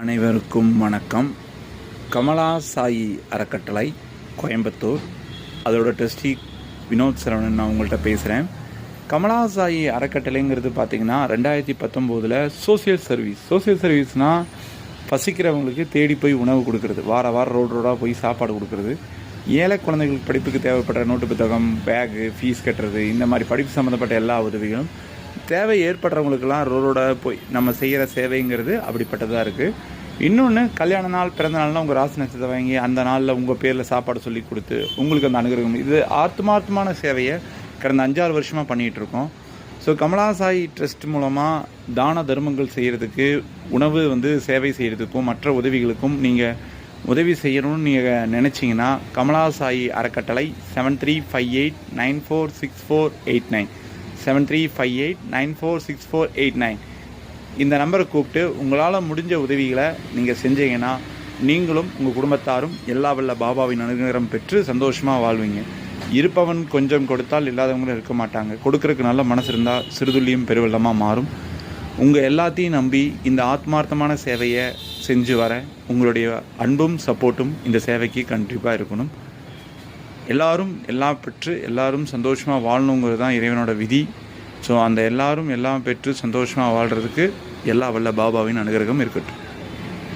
அனைவருக்கும் வணக்கம். கமலா சாயி அறக்கட்டளை கோயம்புத்தூர், அதோட ட்ரஸ்டி வினோத் சரவணன் நான் உங்கள்கிட்ட பேசுகிறேன். கமலா சாயி அறக்கட்டளைங்கிறது பார்த்திங்கன்னா 2019 சோசியல் சர்வீஸ்னால் பசிக்கிறவங்களுக்கு தேடி போய் உணவு கொடுக்கறது, வாரம் ரோடாக போய் சாப்பாடு கொடுக்கறது, ஏழை குழந்தைகளுக்கு படிப்புக்கு தேவைப்படுற நோட்டு புத்தகம், பேகு, ஃபீஸ் கட்டுறது, இந்த மாதிரி படிப்பு சம்மந்தப்பட்ட எல்லா உதவிகளும் தேவை ஏற்படுறவங்களுக்கெல்லாம் ரோடாக போய் நம்ம செய்கிற சேவைங்கிறது அப்படிப்பட்டதாக இருக்குது. இன்னொன்று, கல்யாண நாள், பிறந்த நாள்னால் உங்கள் ராசி நட்சத்திரத்தை வாங்கி அந்த நாளில் உங்கள் பேரில் சாப்பாடு சொல்லி கொடுத்து உங்களுக்கு அந்த அனுகிரகம், இது ஆத்மார்த்தமான சேவையை கடந்த 5-6 வருஷமாக பண்ணிகிட்ருக்கோம். ஸோ கமலா சாயி ட்ரஸ்ட் மூலமாக தான தர்மங்கள் செய்கிறதுக்கு, உணவு சேவை செய்கிறதுக்கும் மற்ற உதவிகளுக்கும் நீங்கள் உதவி செய்யணும்னு நீங்கள் நினச்சிங்கன்னா கமலா சாயி அறக்கட்டளை 7358946489 7358946489 இந்த நம்பரை கூப்பிட்டு உங்களால் முடிஞ்ச உதவிகளை நீங்கள் செஞ்சீங்கன்னா நீங்களும் உங்கள் குடும்பத்தாரும் எல்லா வல்ல பாபாவின் அனுகிரகம் பெற்று சந்தோஷமாக வாழ்வீங்க. இருப்பவன் கொஞ்சம் கொடுத்தால் இல்லாதவங்களும் இருக்க மாட்டாங்க. கொடுக்கறதுக்கு நல்ல மனசு இருந்தால் சிறுதுள்ளியும் பெருவெள்ளமாக மாறும். உங்கள் எல்லாத்தையும் நம்பி இந்த ஆத்மார்த்தமான சேவையை செஞ்சு வர உங்களுடைய அன்பும் சப்போர்ட்டும் இந்த சேவைக்கு கண்டிப்பாக இருக்கணும். எல்லோரும் எல்லாம் பெற்று எல்லோரும் சந்தோஷமாக வாழணுங்கிறது தான் இறைவனோட விதி. ஸோ அந்த எல்லோரும் எல்லாம் பெற்று சந்தோஷமாக வாழ்கிறதுக்கு எல்லா வல்ல பாபாவின் அனுகிரகம் இருக்கட்டும்.